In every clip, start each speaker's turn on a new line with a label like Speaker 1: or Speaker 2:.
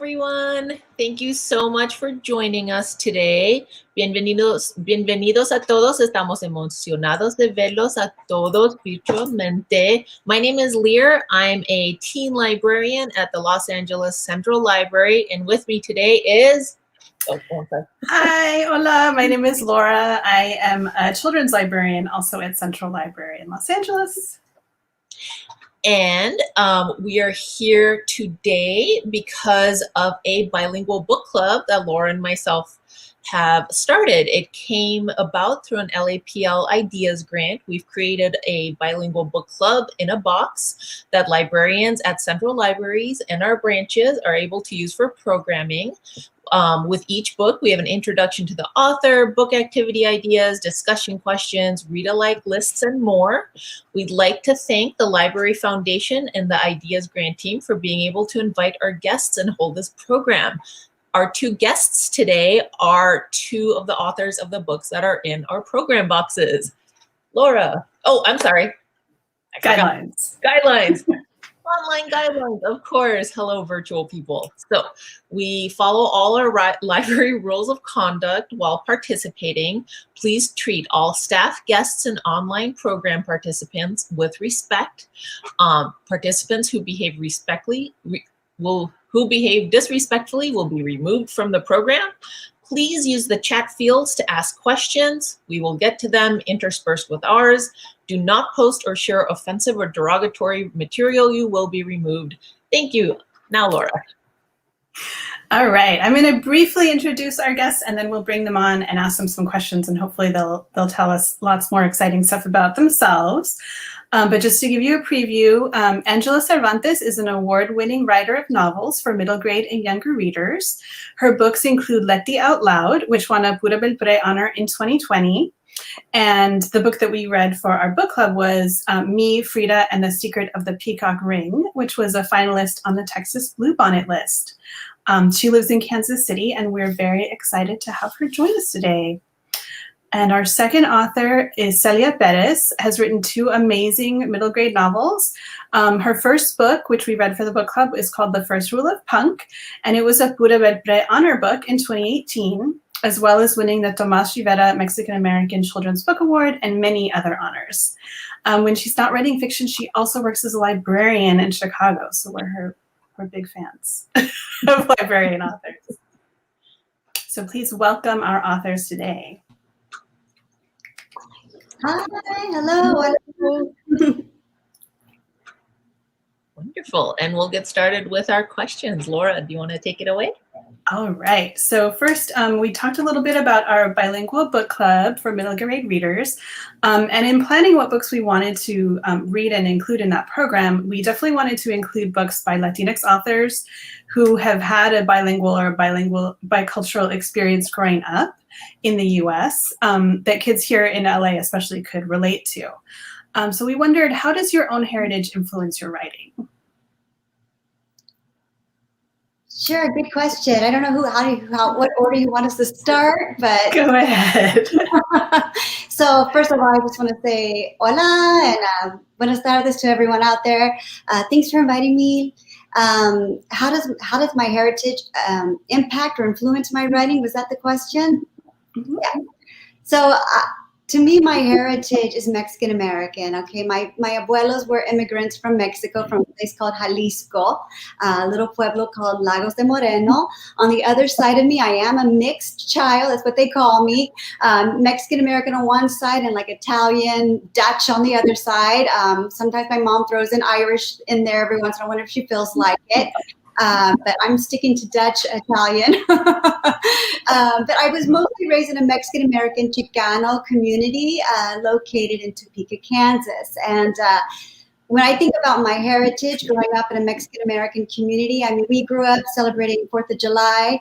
Speaker 1: everyone. Thank you so much for joining us today. Bienvenidos a todos. Estamos emocionados de verlos a todos virtualmente. My name is Lear. I'm a teen librarian at the Los Angeles Central Library, and with me today is...
Speaker 2: Hi, hola. My name is Laura. I am a children's librarian also at Central Library in Los Angeles.
Speaker 1: And we are here today because of a bilingual book club that Laura and myself have started. It came about through an LAPL Ideas grant. We've created a bilingual book club in a box that librarians at Central Libraries and our branches are able to use for programming. With each book, we have an introduction to the author, book activity ideas, discussion questions, read-alike lists, and more. We'd like to thank the Library Foundation and the Ideas Grant team for being able to invite our guests and hold this program. Our two guests today are two of the authors of the books that are in our program boxes. Laura. Oh, I'm sorry.
Speaker 2: Guidelines.
Speaker 1: Guidelines. Online guidelines, of course. Hello, virtual people. So we follow all our library rules of conduct while participating. Please treat all staff, guests, and online program participants with respect. Participants who behave disrespectfully will be removed from the program. Please use the chat fields to ask questions. We will get to them interspersed with ours. Do not post or share offensive or derogatory material. You will be removed. Thank you. Now, Laura.
Speaker 2: All right. I'm going to briefly introduce our guests, and then we'll bring them on and ask them some questions, and hopefully they'll tell us lots more exciting stuff about themselves. But just to give you a preview, Angela Cervantes is an award-winning writer of novels for middle grade and younger readers. Her books include Leti Out Loud, which won a Pura Belpré honor in 2020. And the book that we read for our book club was Me, Frida, and the Secret of the Peacock Ring, which was a finalist on the Texas Bluebonnet list. She lives in Kansas City, and we're very excited to have her join us today. And our second author is Celia Pérez, has written two amazing middle grade novels. Her first book, which we read for the book club, is called The First Rule of Punk, and it was a Pura Belpré honor book in 2018, as well as winning the Tomás Rivera Mexican-American Children's Book Award and many other honors. When she's not writing fiction, she also works as a librarian in Chicago, so we're big fans of librarian authors. So please welcome our authors today.
Speaker 3: Hi, hello.
Speaker 1: Wonderful. And we'll get started with our questions. Laura, do you want to take it away?
Speaker 2: All right. So first, we talked a little bit about our bilingual book club for middle grade readers. And in planning what books we wanted to read and include in that program, we definitely wanted to include books by Latinx authors who have had a bilingual or bicultural experience growing up in the US that kids here in LA especially could relate to. So we wondered, how does your own heritage influence your writing?
Speaker 3: Sure, good question. I don't know what order you want us to start, but
Speaker 2: go ahead.
Speaker 3: So first of all, I just want to say hola and buenas tardes to everyone out there. Thanks for inviting me. How does my heritage impact or influence my writing? Was that the question? Mm-hmm. Yeah. So to me, my heritage is Mexican American. Okay, my abuelos were immigrants from Mexico, from a place called Jalisco, a little pueblo called Lagos de Moreno. On the other side of me, I am a mixed child. That's what they call me. Mexican American on one side and like Italian, Dutch on the other side. Sometimes my mom throws in Irish in there every once in a while. I wonder if she feels like it. But I'm sticking to Dutch, Italian. But I was mostly raised in a Mexican-American Chicano community located in Topeka, Kansas. And when I think about my heritage growing up in a Mexican-American community, I mean, we grew up celebrating 4th of July,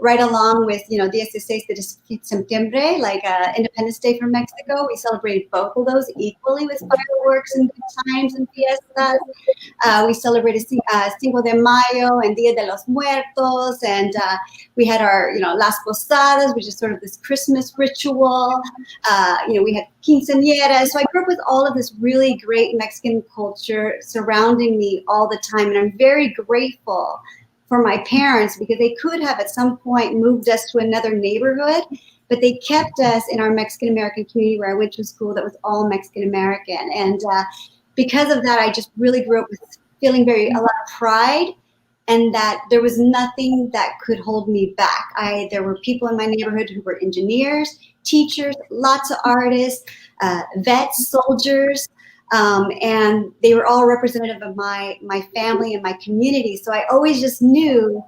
Speaker 3: right along with, you know, 16 de Septiembre, like Independence Day from Mexico. We celebrated both of those equally with fireworks and good times and fiestas. We celebrated Cinco de Mayo and Dia de los Muertos, and we had our, you know, Las Posadas, which is sort of this Christmas ritual. You know, we had quinceañeras. So I grew up with all of this really great Mexican culture surrounding me all the time, and I'm very grateful for my parents, because they could have at some point moved us to another neighborhood, but they kept us in our Mexican American community where I went to school that was all Mexican American. And because of that, I just really grew up with feeling a lot of pride, and that there was nothing that could hold me back. There were people in my neighborhood who were engineers, teachers, lots of artists, vets, soldiers, and they were all representative of my family and my community. So I always just knew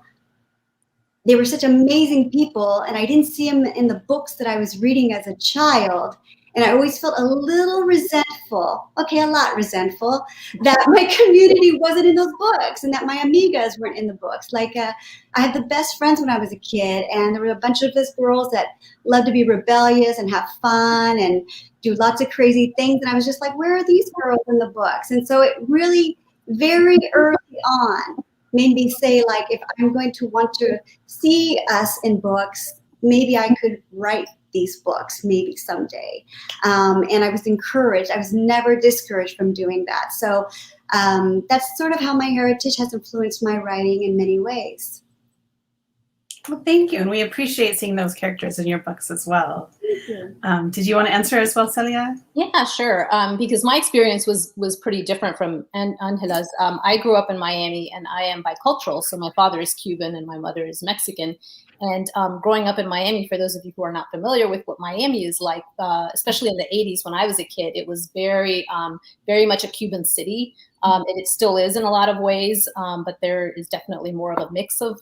Speaker 3: they were such amazing people, and I didn't see them in the books that I was reading as a child. And I always felt a little resentful, a lot resentful, that my community wasn't in those books and that my amigas weren't in the books. Like, I had the best friends when I was a kid, and there were a bunch of us girls that loved to be rebellious and have fun and do lots of crazy things. And I was just like, where are these girls in the books? And so it really, very early on, made me say, like, if I'm going to want to see us in books, maybe I could write these books maybe someday. And I was encouraged. I was never discouraged from doing that. So that's sort of how my heritage has influenced my writing in many ways.
Speaker 2: Well, thank you. And we appreciate seeing those characters in your books as well.
Speaker 3: Thank you.
Speaker 2: Did you want to answer as well, Celia?
Speaker 4: Yeah, sure. Because my experience was pretty different from Angela's. I grew up in Miami, and I am bicultural. So my father is Cuban and my mother is Mexican. And growing up in Miami, for those of you who are not familiar with what Miami is like, especially in the 80s when I was a kid, it was very much a Cuban city. And it still is in a lot of ways, but there is definitely more of a mix of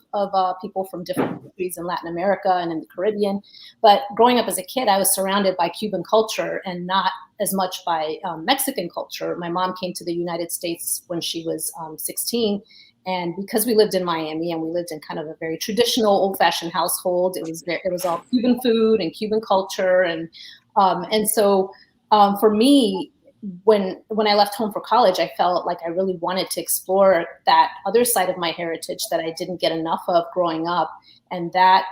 Speaker 4: people from different countries in Latin America and in the Caribbean. But growing up as a kid, I was surrounded by Cuban culture and not as much by Mexican culture. My mom came to the United States when she was 16. And because we lived in Miami and we lived in kind of a very traditional, old-fashioned household, it was all Cuban food and Cuban culture, and so for me, when I left home for college, I felt like I really wanted to explore that other side of my heritage that I didn't get enough of growing up, and that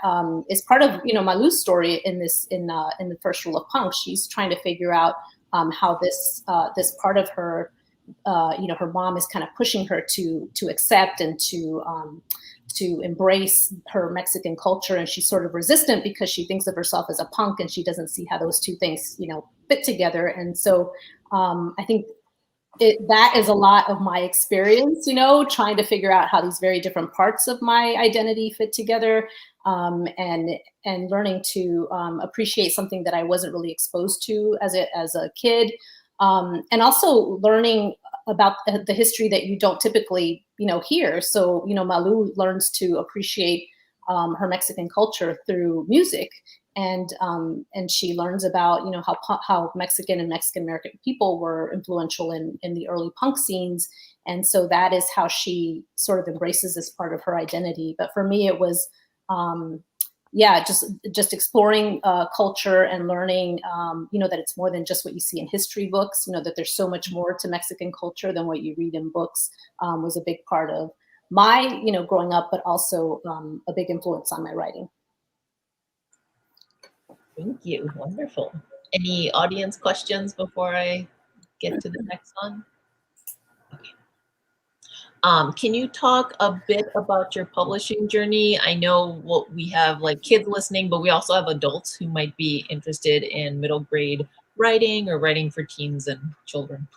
Speaker 4: is part of Malu's story in the first rule of punk. She's trying to figure out how this part of her. Her mom is kind of pushing her to accept and to embrace her Mexican culture, and she's sort of resistant because she thinks of herself as a punk, and she doesn't see how those two things, fit together. And so I think that is a lot of my experience, trying to figure out how these very different parts of my identity fit together, and learning to appreciate something that I wasn't really exposed to as a kid. And also learning about the history that you don't typically, hear. So, Malu learns to appreciate her Mexican culture through music, and she learns about, how Mexican and Mexican American people were influential in the early punk scenes, and so that is how she sort of embraces this part of her identity. But for me, it was just exploring culture and learning, that it's more than just what you see in history books, that there's so much more to Mexican culture than what you read in books, was a big part of my, growing up, but also a big influence on my writing.
Speaker 1: Thank you. Wonderful. Any audience questions before I get to the next one? Okay. Can you talk a bit about your publishing journey? I know we have like kids listening, but we also have adults who might be interested in middle grade writing or writing for teens and children.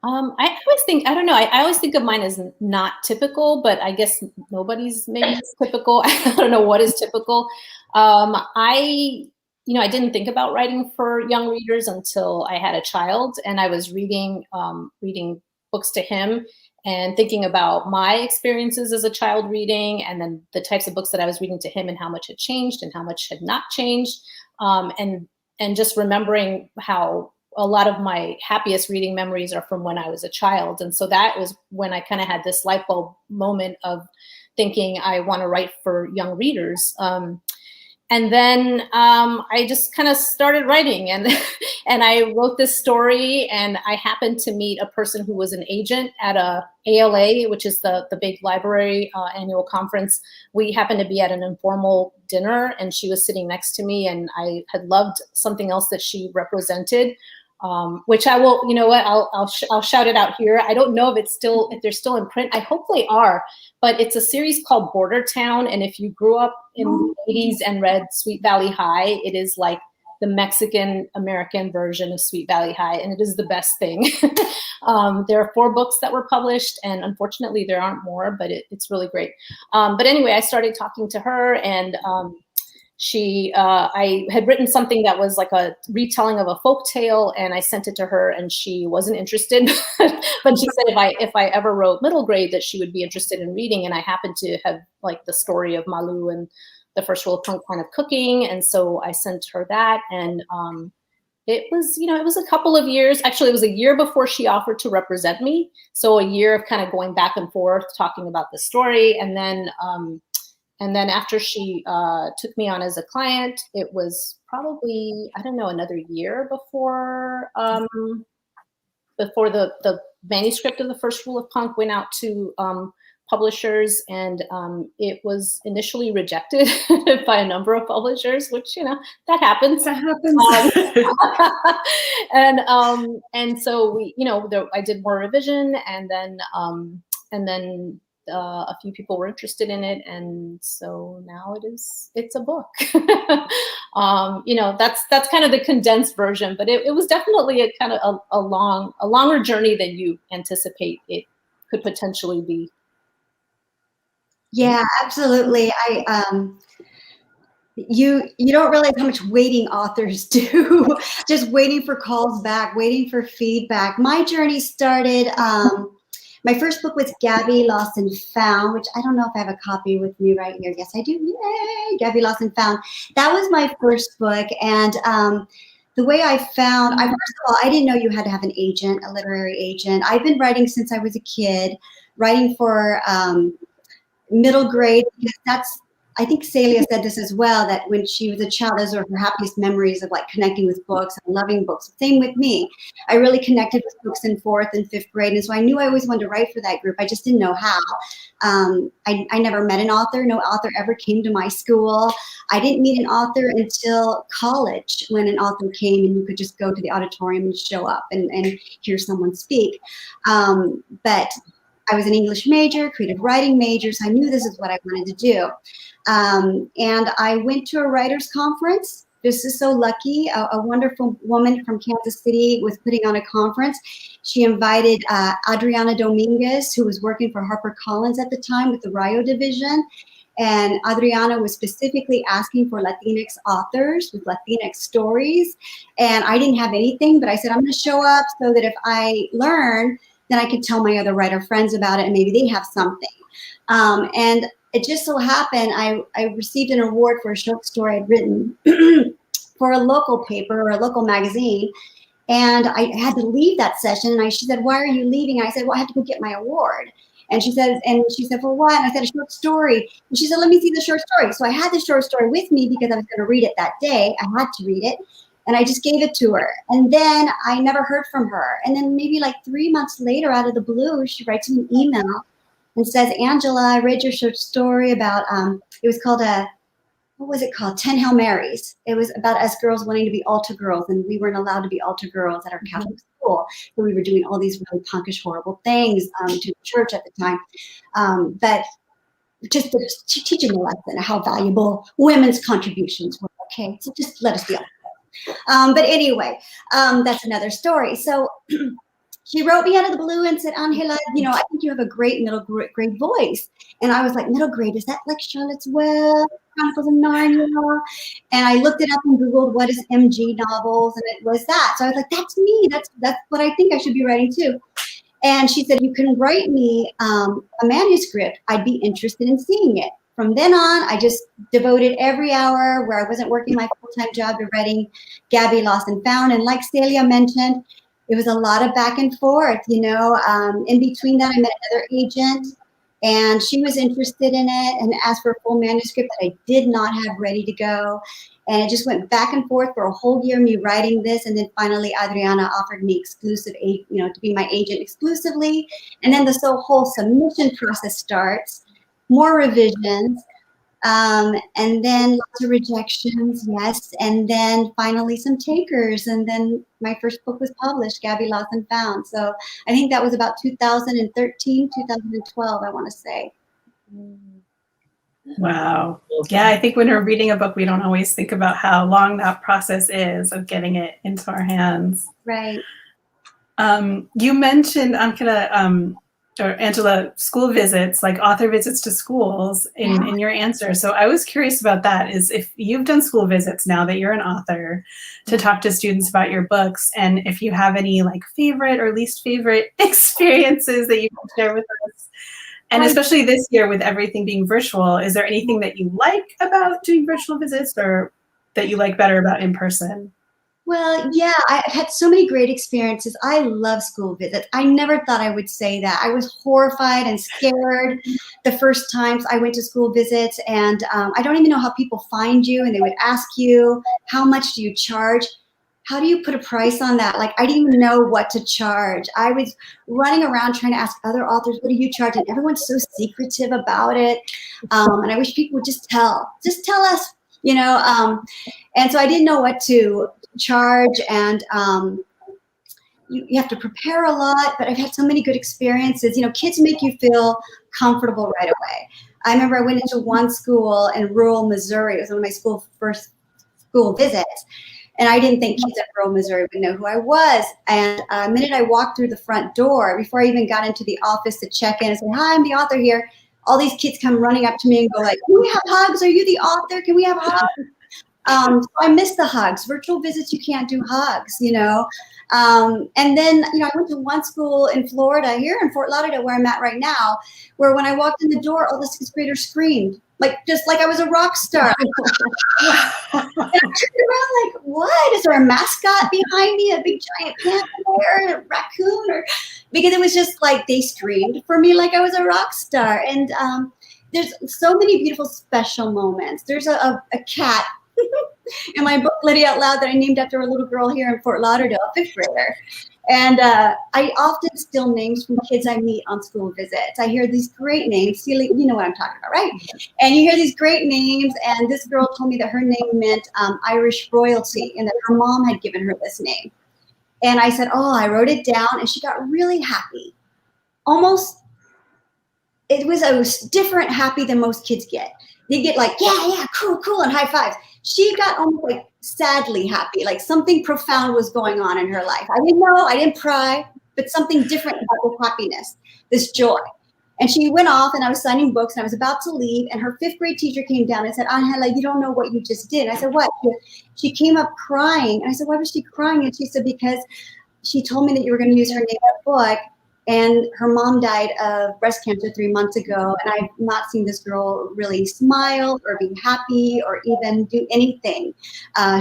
Speaker 4: I always think, I don't know, I always think of mine as not typical, but I guess nobody's maybe is typical. I don't know what is typical. I didn't think about writing for young readers until I had a child, and I was reading books to him and thinking about my experiences as a child reading, and then the types of books that I was reading to him and how much had changed and how much had not changed. And just remembering how a lot of my happiest reading memories are from when I was a child. And so that was when I kind of had this light bulb moment of thinking I want to write for young readers. And then I just kind of started writing, and I wrote this story, and I happened to meet a person who was an agent at a ALA, which is the big library annual conference. We happened to be at an informal dinner, and she was sitting next to me, and I had loved something else that she represented. which I will, you know what, I'll shout it out here. I don't know if they're still in print. I hope they are, but it's a series called Border Town. And if you grew up in the 80s and read Sweet Valley High, it is like the Mexican American version of Sweet Valley High, and it is the best thing. There are 4 books that were published, and unfortunately there aren't more, but it's really great. But anyway, I started talking to her, and I had written something that was like a retelling of a folk tale, and I sent it to her, and she wasn't interested. But she said if I ever wrote middle grade, that she would be interested in reading. And I happened to have like the story of Malu and the first rule of punk kind of cooking, and so I sent her that. And it was a couple of years. Actually, it was a year before she offered to represent me. So a year of kind of going back and forth, talking about the story, and then after she took me on as a client, it was probably, I don't know, another year before the manuscript of the first rule of punk went out to publishers, and it was initially rejected by a number of publishers, which, that happens.
Speaker 2: That happens.
Speaker 4: And so we, I did more revision, and then a few people were interested in it, and so now it's a book. That's kind of the condensed version, but it was definitely a kind of a longer journey than you anticipate it could potentially be.
Speaker 3: Yeah, absolutely. You don't realize how much waiting authors do, just waiting for calls back, waiting for feedback. My journey started, my first book was Gabby Lost and Found, which I don't know if I have a copy with me right here. Yes, I do. Yay! Gabby Lost and Found. That was my first book. And the way I found, first of all, I didn't know you had to have an agent, a literary agent. I've been writing since I was a kid, writing for middle grade, because I think Celia said this as well, that when she was a child, those are her happiest memories of like connecting with books and loving books. Same with me. I really connected with books in 4th and 5th grade. And so I knew I always wanted to write for that group. I just didn't know how. I never met an author. No author ever came to my school. I didn't meet an author until college, when an author came and you could just go to the auditorium and show up and hear someone speak. But I was an English major, creative writing major, so I knew this is what I wanted to do. And I went to a writer's conference. This is so lucky. A wonderful woman from Kansas City was putting on a conference. She invited Adriana Dominguez, who was working for HarperCollins at the time with the Rayo division. And Adriana was specifically asking for Latinx authors with Latinx stories. And I didn't have anything, but I said, I'm going to show up so that if I learn, then I could tell my other writer friends about it, and maybe they have something. And it just so happened I received an award for a short story I'd written for a local paper or a local magazine. And I had to leave that session. And she said, why are you leaving? I said, well, I have to go get my award. And she said, for what? And I said, a short story. And she said, let me see the short story. So I had the short story with me because I was going to read it that day. I had to read it. And I just gave it to her. And then I never heard from her. And then maybe like 3 months later, out of the blue, she writes me an email and says, Angela, I read your short story about, it was called what was it called? 10 Hail Marys. It was about us girls wanting to be altar girls, and we weren't allowed to be altar girls at our Catholic school. So we were doing all these really punkish, horrible things to the church at the time. But just teaching a lesson how valuable women's contributions were. Okay, so just let us be honest. But anyway, that's another story. So she wrote me out of the blue and said, Angela, I think you have a great middle grade voice. And I was like, middle grade, is that like Charlotte's Web, Chronicles of Narnia? And I looked it up and Googled what is MG novels, and it was that. So I was like, that's me. That's what I think I should be writing too. And she said, you can write me a manuscript. I'd be interested in seeing it. From then on, I just devoted every hour where I wasn't working my full-time job to writing Gabby Lost and Found. And like Celia mentioned, it was a lot of back and forth, In between that, I met another agent, and she was interested in it and asked for a full manuscript that I did not have ready to go. And it just went back and forth for a whole year, me writing this. And then finally, Adriana offered me exclusive, to be my agent exclusively. And then the whole submission process starts. More revisions. And then lots of rejections, yes. And then finally some takers. And then my first book was published, Gabby Lost and Found. So I think that was about 2013, 2012, I want to say.
Speaker 2: Wow. Yeah, I think when we're reading a book, we don't always think about how long that process is of getting it into our hands.
Speaker 3: Right.
Speaker 2: You mentioned, or Angela, school visits, like author visits to schools in your answer. So I was curious about that, is if you've done school visits now that you're an author to talk to students about your books, and if you have any like favorite or least favorite experiences that you can share with us. And especially this year with everything being virtual, is there anything that you like about doing virtual visits or that you like better about in person?
Speaker 3: Well, yeah, I've had so many great experiences. I love school visits. I never thought I would say that. I was horrified and scared the first times I went to school visits, and I don't even know how people find you, and they would ask you, how much do you charge? How do you put a price on that? Like, I didn't even know what to charge. I was running around trying to ask other authors, what do you charge? And everyone's so secretive about it. And I wish people would just tell us, you know. And so I didn't know what to charge, and you have to prepare a lot, but I've had so many good experiences. You know, kids make you feel comfortable right away. I remember I went into one school in rural Missouri. It was one of my first school visits. And I didn't think kids at rural Missouri would know who I was. And the minute I walked through the front door, before I even got into the office to check in and say, hi, I'm the author here, all these kids come running up to me and go like, can we have hugs? Are you the author? Can we have hugs? So I miss the hugs. Virtual visits, you can't do hugs, you know. And then, you know, I went to one school in Florida, here in Fort Lauderdale, where I'm at right now, where when I walked in the door, all the sixth graders screamed, just like I was a rock star. And I turned around like, what? Is there a mascot behind me? A big giant panda bear, a raccoon? Because it was just like they screamed for me like I was a rock star. And there's so many beautiful special moments. There's a cat in my book, Lydia Out Loud, that I named after a little girl here in Fort Lauderdale, a fifth grader. And I often steal names from kids I meet on school visits. I hear these great names. Celia, you know what I'm talking about, right? And you hear these great names, and this girl told me that her name meant Irish royalty, and that her mom had given her this name. And I said, oh, I wrote it down, and she got really happy. Almost, it was a different happy than most kids get. They get like, yeah, cool, and high fives. She got almost like sadly happy, like something profound was going on in her life. I didn't know, I didn't pry, but something different about this happiness, this joy. And she went off, and I was signing books, and I was about to leave, and her fifth grade teacher came down and said, Angela, you don't know what you just did. And I said, what? She came up crying. And I said, why was she crying? And she said, because she told me that you were going to use her name in a book, and her mom died of breast cancer 3 months ago, and I've not seen this girl really smile or be happy or even do anything,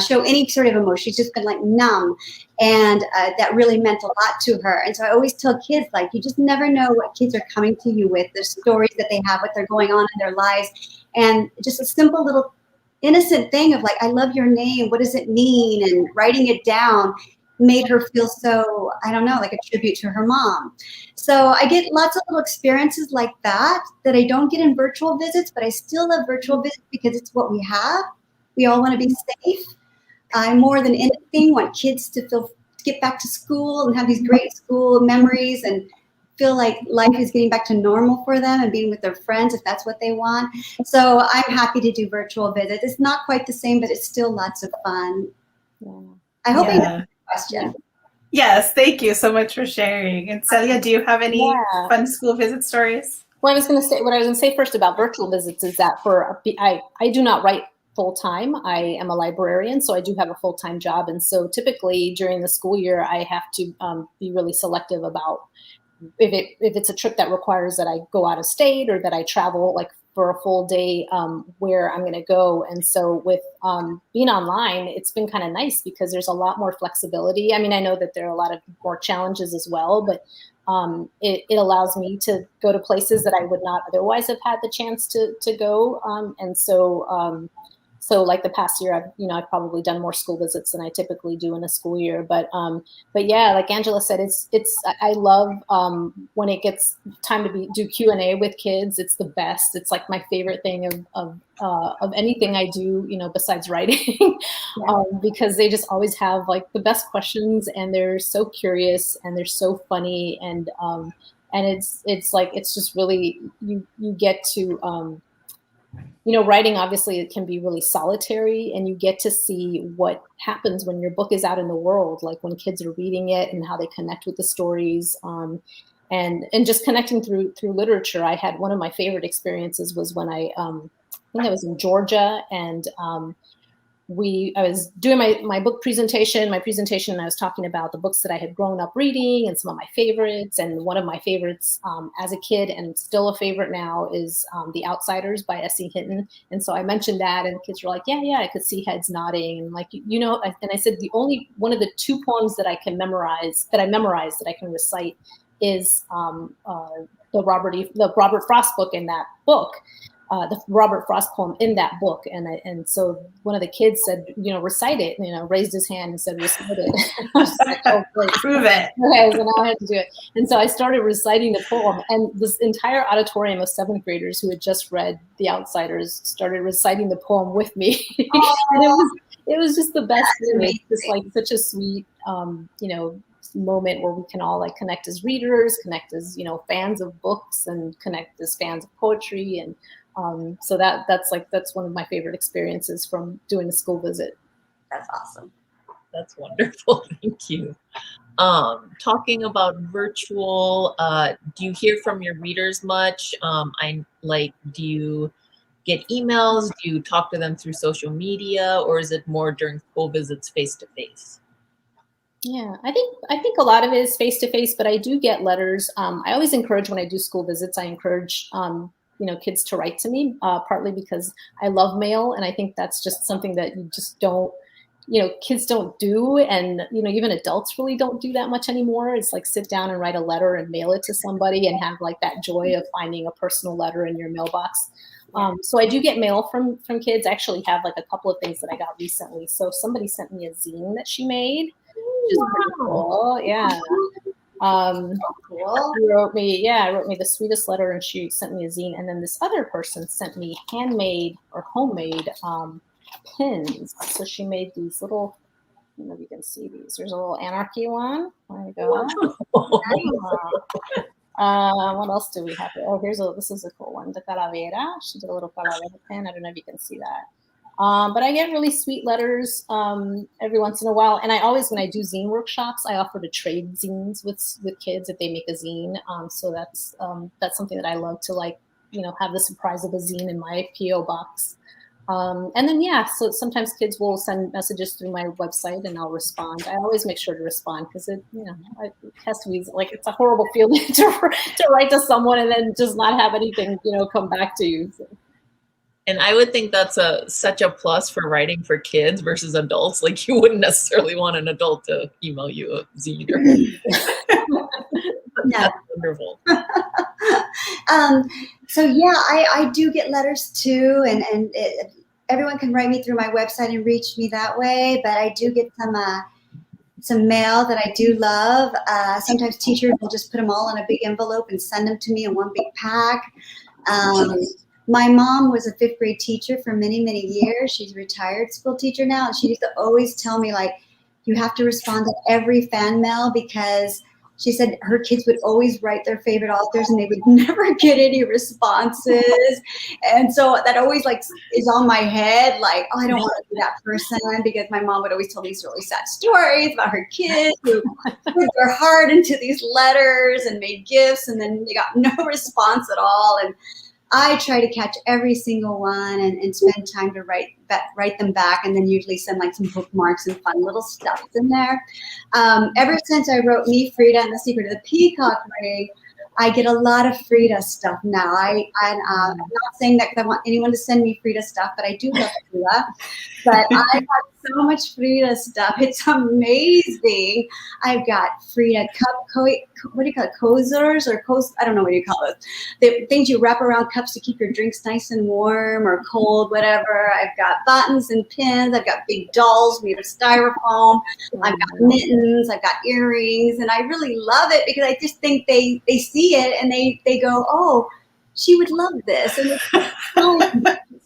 Speaker 3: show any sort of emotion. She's just been like numb, and that really meant a lot to her. And so I always tell kids, like, you just never know what kids are coming to you with, the stories that they have, what they're going on in their lives, and just a simple little innocent thing of like, I love your name, what does it mean, and writing it down made her feel so, I don't know, like a tribute to her mom. So I get lots of little experiences like that I don't get in virtual visits, but I still love virtual visits because it's what we have. We all want to be safe. I more than anything want kids to get back to school and have these great school memories and feel like life is getting back to normal for them and being with their friends if that's what they want. So I'm happy to do virtual visits. It's not quite the same, but it's still lots of fun.
Speaker 4: Yeah.
Speaker 3: I hope I answered the question.
Speaker 2: Yes, thank you so much for sharing. And Celia, do you have any fun school visit stories?
Speaker 4: Well, what I was going to say first about virtual visits is that I do not write full time. I am a librarian, so I do have a full-time job. And so typically during the school year, I have to be really selective about if it's a trip that requires that I go out of state or that I travel like for a full day where I'm going to go. And so with being online, it's been kind of nice because there's a lot more flexibility. I mean, I know that there are a lot of more challenges as well, but it allows me to go to places that I would not otherwise have had the chance to go. And so So like the past year, I've probably done more school visits than I typically do in a school year. But yeah, like Angela said, I love when it gets time to do Q&A with kids. It's the best. It's like my favorite thing of anything I do, besides writing, because they just always have like the best questions, and they're so curious and they're so funny, and it's like, it's just really, you get to, writing, obviously, it can be really solitary, and you get to see what happens when your book is out in the world, like when kids are reading it and how they connect with the stories, and just connecting through literature. I had one of my favorite experiences was when I think I was in Georgia, and I was doing my book presentation, and I was talking about the books that I had grown up reading and some of my favorites. And one of my favorites as a kid, and still a favorite now, is The Outsiders by S.E. Hinton. And so I mentioned that, and the kids were like, yeah, I could see heads nodding. And like, and I said, the only one of the 2 poems that I memorized that I can recite is the Robert Frost book in that book. The Robert Frost poem in that book, and so one of the kids said, recite it, raised his hand and said, recite it. I was like, oh, great.
Speaker 2: Prove it.
Speaker 4: Okay, so now I had to do it. And so I started reciting the poem, and this entire auditorium of 7th graders who had just read The Outsiders started reciting the poem with me. And it was just the best thing. It's just like such a sweet, moment where we can all like connect as readers, connect as, fans of books, and connect as fans of poetry. And so that's one of my favorite experiences from doing a school visit.
Speaker 3: That's awesome.
Speaker 1: That's wonderful. Thank you. Talking about virtual, do you hear from your readers much? Do you get emails? Do you talk to them through social media, or is it more during school visits face to face?
Speaker 4: Yeah, I think a lot of it is face to face, but I do get letters. I always encourage, when I do school visits, I encourage kids to write to me, partly because I love mail, and I think that's just something that you just don't, kids don't do, and even adults really don't do that much anymore. It's like sit down and write a letter and mail it to somebody, and have like that joy of finding a personal letter in your mailbox. So I do get mail from kids. I actually have like a couple of things that I got recently. So somebody sent me a zine that she made, which is pretty cool. Yeah.
Speaker 3: Cool.
Speaker 4: She wrote me the sweetest letter, and she sent me a zine. And then this other person sent me handmade or homemade pins. So she made these little, I don't know if you can see these. There's a little anarchy one. There you go. What else do we have here? Oh, this is a cool one. The calavera. She did a little calavera pin. I don't know if you can see that. But I get really sweet letters every once in a while. And I always, when I do zine workshops, I offer to trade zines with kids if they make a zine. So that's something that I love to, like, have the surprise of a zine in my P.O. box. And then, so sometimes kids will send messages through my website, and I'll respond. I always make sure to respond, because it has to be like, it's a horrible feeling to write to someone and then just not have anything, come back to you. So.
Speaker 1: And I would think that's such a plus for writing for kids versus adults. Like, you wouldn't necessarily want an adult to email you a zine. That's wonderful.
Speaker 3: So yeah, I do get letters too, and everyone can write me through my website and reach me that way. But I do get some mail that I do love. Sometimes teachers will just put them all in a big envelope and send them to me in one big pack. My mom was a 5th grade teacher for many, many years. She's a retired school teacher now, and she used to always tell me, like, you have to respond to every fan mail, because she said her kids would always write their favorite authors and they would never get any responses. And so that always, like, is on my head, like, oh, I don't want to be that person, because my mom would always tell these really sad stories about her kids who put their heart into these letters and made gifts, and then they got no response at all. And I try to catch every single one and spend time to write them back, and then usually send like some bookmarks and fun little stuff in there. Ever since I wrote Me, Frida, and the Secret of the Peacock Ring, I get a lot of Frida stuff now. I'm not saying that because I want anyone to send me Frida stuff, but I do love Frida. But I have so much Frida stuff. It's amazing. I've got Frida what do you call it? Coasters or I don't know what you call it. The things you wrap around cups to keep your drinks nice and warm or cold, whatever. I've got buttons and pins. I've got big dolls made of styrofoam. I've got mittens. I've got earrings, and I really love it because I just think they see it and they go, oh, she would love this, and it's
Speaker 4: so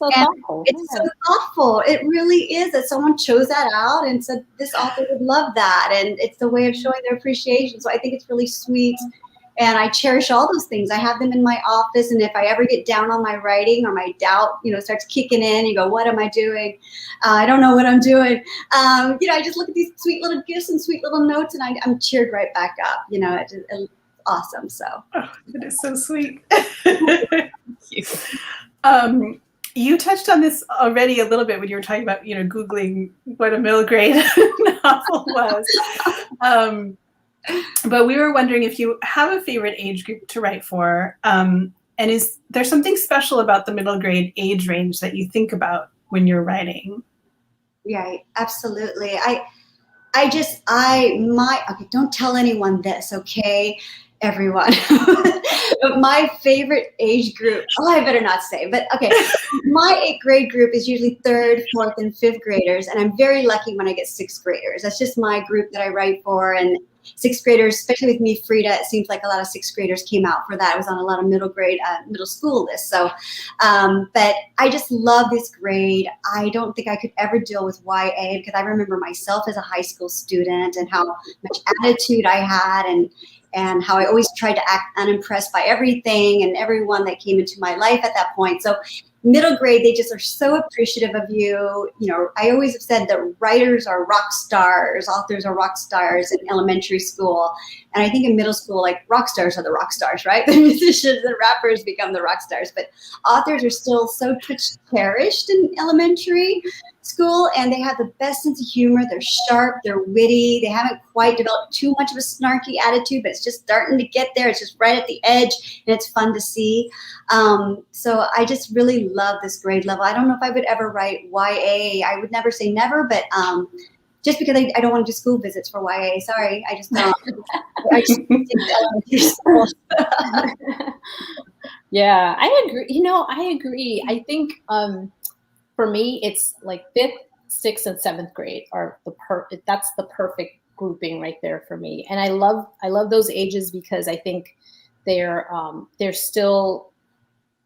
Speaker 4: thoughtful.
Speaker 3: It's so thoughtful. It really is that someone chose that out and said this author would love that, and it's the way of showing their appreciation. So I think it's really sweet, and I cherish all those things. I have them in my office, and if I ever get down on my writing or my doubt, starts kicking in, you go, what am I doing? I don't know what I'm doing. I just look at these sweet little gifts and sweet little notes, and I'm cheered right back up. It's awesome. So
Speaker 2: it is so sweet.
Speaker 1: Thank you.
Speaker 2: You touched on this already a little bit when you were talking about, Googling what a middle grade novel was. But we were wondering if you have a favorite age group to write for, and is there something special about the middle grade age range that you think about when you're writing?
Speaker 3: Yeah, absolutely. Okay, don't tell anyone this, okay, everyone. But my favorite age group, I better not say, but okay, my 8th grade group is usually 3rd, 4th, and 5th graders, and I'm very lucky when I get 6th graders. That's just my group that I write for, and 6th graders, especially with me, Frida, it seems like a lot of 6th graders came out for that. It was on a lot of middle school lists. So, but I just love this grade. I don't think I could ever deal with YA because I remember myself as a high school student and how much attitude I had and how I always tried to act unimpressed by everything and everyone that came into my life at that point. So middle grade, they just are so appreciative of you. I always have said that writers are rock stars, authors are rock stars in elementary school. And I think in middle school, like rock stars are the rock stars, right? The musicians and rappers become the rock stars. But authors are still so cherished in elementary school, and they have the best sense of humor. They're sharp, they're witty. They haven't quite developed too much of a snarky attitude, but it's just starting to get there. It's just right at the edge, and it's fun to see. So I just really love this grade level. I don't know if I would ever write YA. I would never say never, but just because I don't want to do school visits for YA. Sorry, I just don't. I just think elementary school.
Speaker 4: Yeah, I agree. I agree. I think for me, it's like 5th, 6th, and 7th grade are that's the perfect grouping right there for me. And I love those ages because I think they're still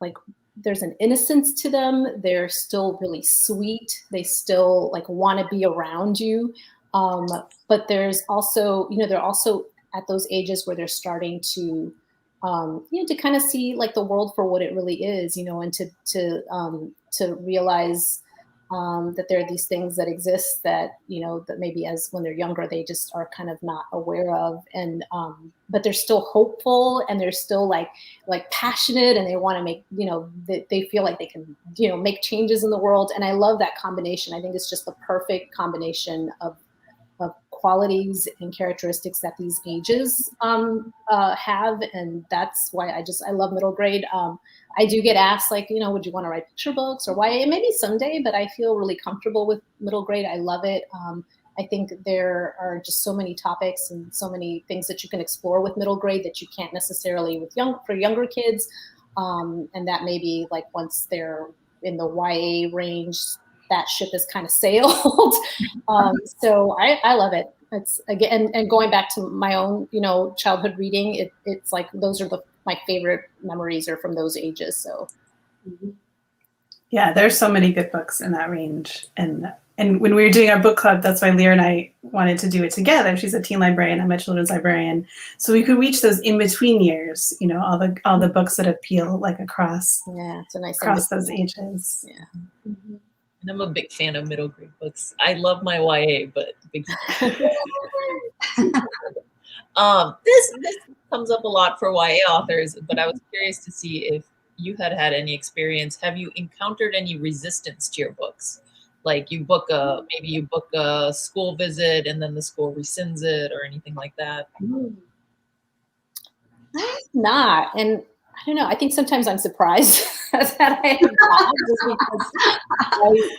Speaker 4: like, there's an innocence to them. They're still really sweet. They still like want to be around you. But there's also, they're also at those ages where they're starting to, to kind of see like the world for what it really is, and to realize that there are these things that exist that, that maybe when they're younger, they just are kind of not aware of. And, but they're still hopeful and they're still like passionate, and they want to make, they feel like they can, make changes in the world. And I love that combination. I think it's just the perfect combination of qualities and characteristics that these ages have. And that's why I love middle grade. I do get asked like, would you want to write picture books or YA? Maybe someday, but I feel really comfortable with middle grade. I love it. I think there are just so many topics and so many things that you can explore with middle grade that you can't necessarily for younger kids. And that maybe like once they're in the YA range, that ship has kind of sailed. So I love it. It's again, and going back to my own, childhood reading, it's like those are my favorite memories are from those ages. So,
Speaker 2: yeah, there's so many good books in that range. And when we were doing our book club, that's why Leah and I wanted to do it together. She's a teen librarian, I'm a children's librarian, so we could reach those in between years. All the books that appeal like across.
Speaker 4: Yeah, it's a nice
Speaker 2: across those ages.
Speaker 4: Yeah.
Speaker 1: Mm-hmm. And I'm a big fan of middle grade books. I love my YA, but big. This comes up a lot for YA authors, but I was curious to see if you had any experience. Have you encountered any resistance to your books? Like maybe you book a school visit and then the school rescinds it or anything like that?
Speaker 4: Not. And I don't know. I think sometimes I'm surprised that I have not, just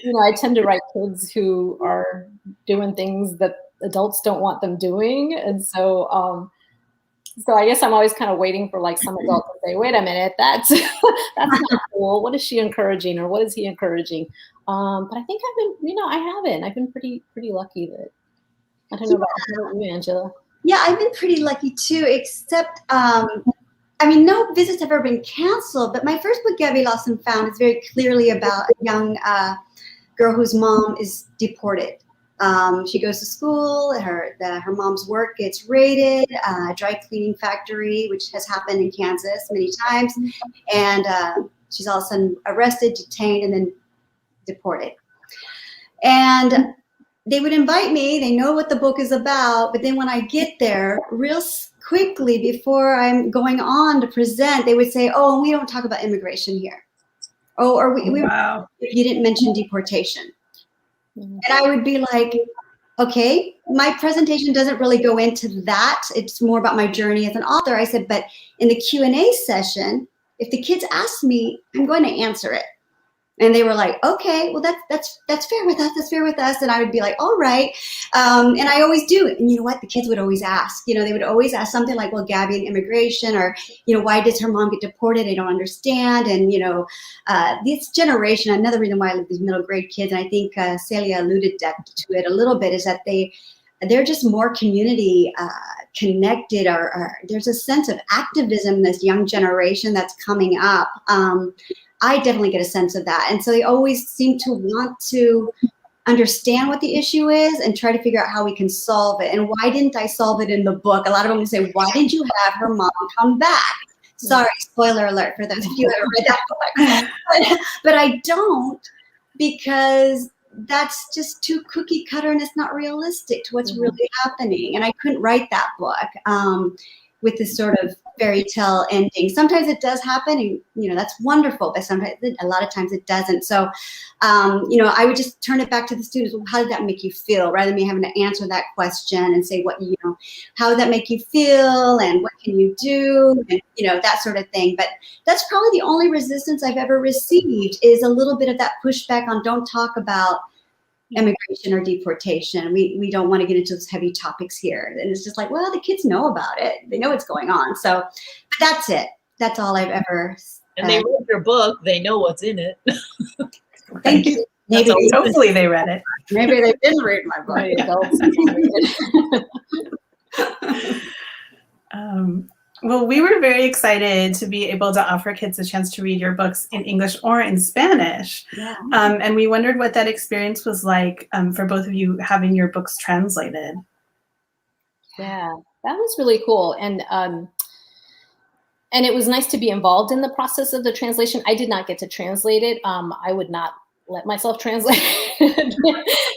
Speaker 4: because I tend to write kids who are doing things that adults don't want them doing, and so I guess I'm always kind of waiting for like some adult to say, "Wait a minute, that's that's not cool. What is she encouraging, or what is he encouraging?" But I think I haven't. I've been pretty lucky that I don't know about you, Angela.
Speaker 3: Yeah, I've been pretty lucky too, except, I mean, no visits have ever been canceled, but my first book, Gabby Lost and Found, is very clearly about a young girl whose mom is deported. She goes to school, her mom's work gets raided, dry cleaning factory, which has happened in Kansas many times, and she's all of a sudden arrested, detained, and then deported. And they would invite me, they know what the book is about, but then when I get there, real quickly before I'm going on to present, they would say, "Oh, we don't talk about immigration here." Oh, or
Speaker 2: Wow.
Speaker 3: if you didn't mention deportation. And I would be like, okay, my presentation doesn't really go into that. It's more about my journey as an author. I said, but in the Q&A session, if the kids ask me, I'm going to answer it. And they were like, okay, well, that's fair with us. That's fair with us. And I would be like, all right. And I always do. And you know what? The kids would always ask, they would always ask something like, well, Gabby and immigration, or, why does her mom get deported? I don't understand. And, this generation, another reason why I love these middle grade kids, and I think Celia alluded to it a little bit, is that they're just more community connected, or there's a sense of activism in this young generation that's coming up. I definitely get a sense of that. And so they always seem to want to understand what the issue is and try to figure out how we can solve it. And why didn't I solve it in the book? A lot of them would say, why didn't you have her mom come back? Sorry, spoiler alert for those of you that read that book. But I don't, because that's just too cookie cutter and it's not realistic to what's really happening. And I couldn't write that book with this sort of fairy tale ending. Sometimes it does happen, and that's wonderful, but sometimes, a lot of times it doesn't. So, I would just turn it back to the students. Well, how did that make you feel? Rather than me having to answer that question and say, how did that make you feel? And what can you do? And, that sort of thing. But that's probably the only resistance I've ever received, is a little bit of that pushback on don't talk about immigration or deportation. We don't want to get into those heavy topics here. And it's just like, well, the kids know about it. They know what's going on. So that's it. That's all I've ever.
Speaker 1: And they read your book. They know what's in it.
Speaker 3: Thank you.
Speaker 2: Maybe hopefully they read it.
Speaker 3: Maybe they didn't read my book.
Speaker 2: Well, we were very excited to be able to offer kids a chance to read your books in English or in Spanish.
Speaker 3: Yeah.
Speaker 2: And we wondered what that experience was like for both of you, having your books translated.
Speaker 4: Yeah, that was really cool. And it was nice to be involved in the process of the translation. I did not get to translate it. I would not let myself translate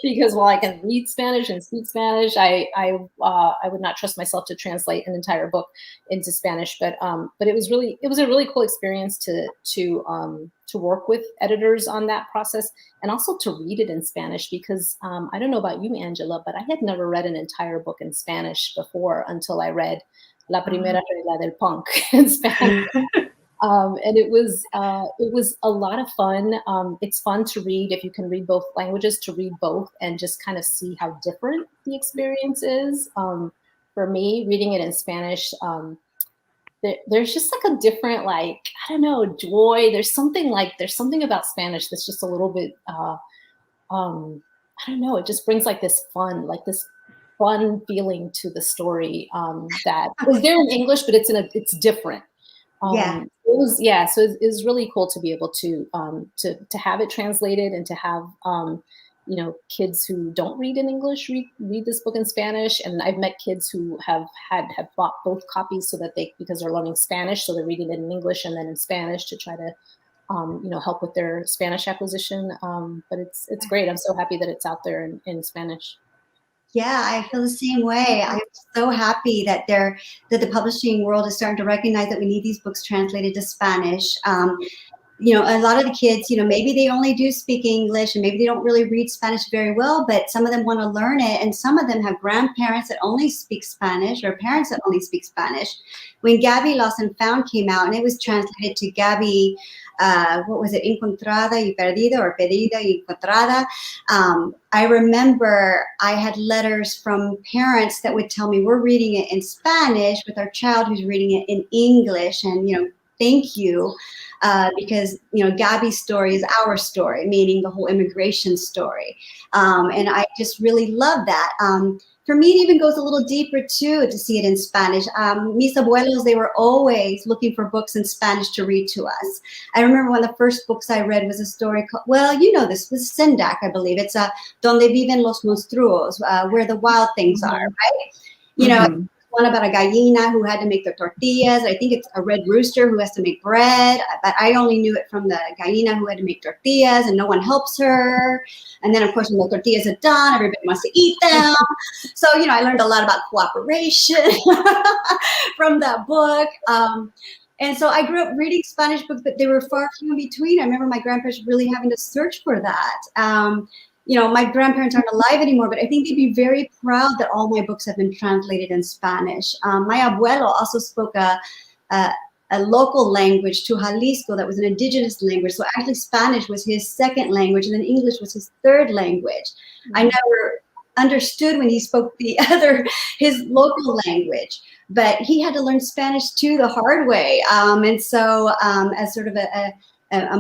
Speaker 4: because while I can read Spanish and speak Spanish, I would not trust myself to translate an entire book into Spanish. But it was a really cool experience to work with editors on that process, and also to read it in Spanish, because I don't know about you, Angela, but I had never read an entire book in Spanish before until I read La Primera Regla del Punk in Spanish. And it was a lot of fun. It's fun to read, if you can read both languages, to read both and just kind of see how different the experience is. For me, reading it in Spanish, there's just like a different, joy. There's something about Spanish that's just a little bit, it just brings this fun feeling to the story that is there in English, but it's different. So it was really cool to be able to have it translated, and to have kids who don't read in English read this book in Spanish. And I've met kids who have bought both copies because they're learning Spanish, so they're reading it in English and then in Spanish to try to help with their Spanish acquisition. But it's great. I'm so happy that it's out there in Spanish.
Speaker 3: Yeah, I feel the same way. I'm so happy that the publishing world is starting to recognize that we need these books translated to Spanish. a lot of the kids, maybe they only do speak English and maybe they don't really read Spanish very well, but some of them want to learn it. And some of them have grandparents that only speak Spanish or parents that only speak Spanish. When Gabby Lost and Found came out, and it was translated to Gabby, what was it, Encontrada y Perdida, or Perdida y Encontrada. I remember I had letters from parents that would tell me, we're reading it in Spanish with our child who's reading it in English. And, thank you. Because, Gabby's story is our story, meaning the whole immigration story. And I just really love that. For me, it even goes a little deeper, too, to see it in Spanish. Mis abuelos, they were always looking for books in Spanish to read to us. I remember one of the first books I read was a story called, this was Sendak, I believe. It's Donde Viven los Monstruos, where the wild things are, right? One about a gallina who had to make the tortillas. I think it's a red rooster who has to make bread, but I only knew it from the gallina who had to make tortillas and no one helps her. And then, of course, when the tortillas are done, everybody wants to eat them. So, I learned a lot about cooperation from that book. And so I grew up reading Spanish books, but they were far few in between. I remember my grandparents really having to search for that. My grandparents aren't alive anymore, but I think they'd be very proud that all my books have been translated in Spanish. My abuelo also spoke a local language to Jalisco that was an indigenous language. So actually Spanish was his second language, and then English was his third language. I never understood when he spoke his local language, but he had to learn Spanish too the hard way. And so as sort of a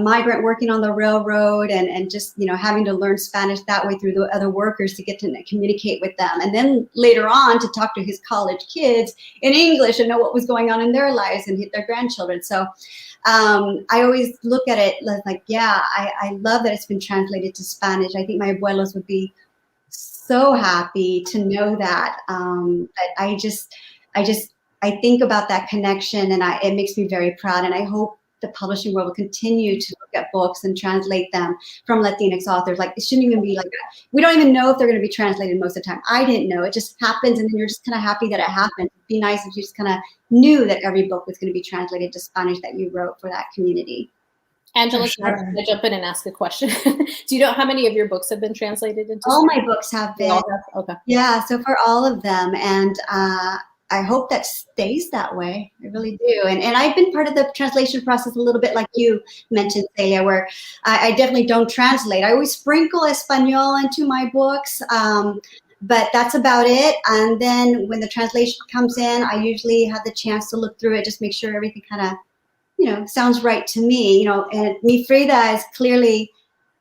Speaker 3: migrant working on the railroad and just, having to learn Spanish that way through the other workers to get to communicate with them. And then later on to talk to his college kids in English and know what was going on in their lives and hit their grandchildren. So I always look at it like, I love that it's been translated to Spanish. I think my abuelos would be so happy to know that. But I think about that connection, and it makes me very proud. And I hope the publishing world will continue to look at books and translate them from Latinx authors. Like, it shouldn't even be like that. We don't even know if they're going to be translated most of the time. I didn't know. It just happens, and then you're just kind of happy that it happened. It'd be nice if you just kind of knew that every book was going to be translated to Spanish that you wrote for that community.
Speaker 4: Angela, can I jump in and ask a question? Do you know how many of your books have been translated into
Speaker 3: All
Speaker 4: Spanish?
Speaker 3: my books have been.
Speaker 4: Okay.
Speaker 3: Yeah, so for all of them. And I hope that stays that way. I really do. And I've been part of the translation process a little bit like you mentioned, Celia, where I definitely don't translate. I always sprinkle Espanol into my books, but that's about it. And then when the translation comes in, I usually have the chance to look through it, just make sure everything kind of, sounds right to me. And Mi Frida is clearly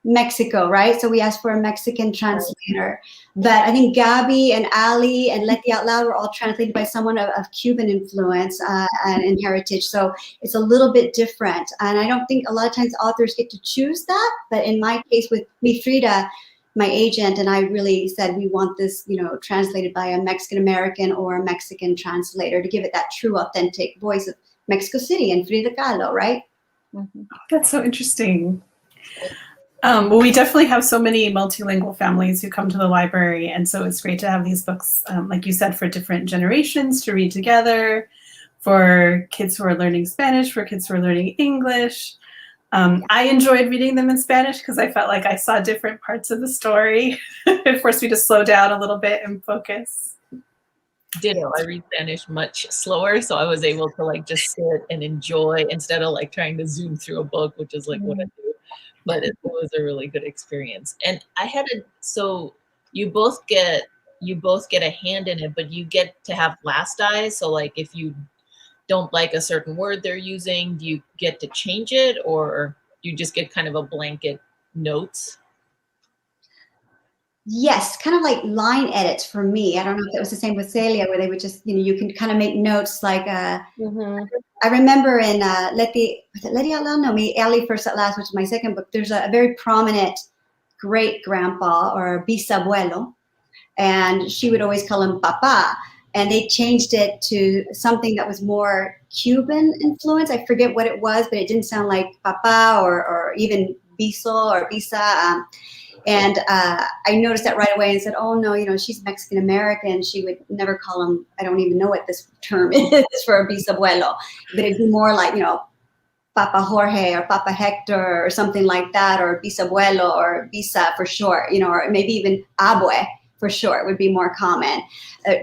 Speaker 3: Mexico, right? So we asked for a Mexican translator. But I think Gabby and Ali and Let the Out Loud were all translated by someone of Cuban influence and heritage. So it's a little bit different. And I don't think a lot of times authors get to choose that. But in my case with Mi Frida, my agent and I really said we want this, translated by a Mexican American or a Mexican translator to give it that true, authentic voice of Mexico City and Frida Kahlo, right?
Speaker 2: Mm-hmm. That's so interesting. Well, we definitely have so many multilingual families who come to the library, and so it's great to have these books, like you said, for different generations to read together, for kids who are learning Spanish, for kids who are learning English. I enjoyed reading them in Spanish because I felt like I saw different parts of the story. It forced me to slow down a little bit and focus.
Speaker 1: Ditto. I read Spanish much slower, so I was able to just sit and enjoy instead of trying to zoom through a book, which is what I do. But it was a really good experience. And so you both get a hand in it, but you get to have last eyes. So if you don't like a certain word they're using, do you get to change it, or you just get kind of a blanket notes?
Speaker 3: Yes, kind of like line edits for me. I don't know if it was the same with Celia, where they would just, you can kind of make notes I remember in Let the Out Loud? No, Me, Ali First at Last, which is my second book, there's a very prominent great grandpa or bisabuelo, and she would always call him Papa. And they changed it to something that was more Cuban influence. I forget what it was, but it didn't sound like Papa or even Biso or Bisa. And I noticed that right away and said, oh, no, she's Mexican American. She would never call him, I don't even know what this term is for a bisabuelo, but it'd be more like, Papa Jorge or Papa Hector or something like that, or bisabuelo or bisa for short, or maybe even abue for short would be more common.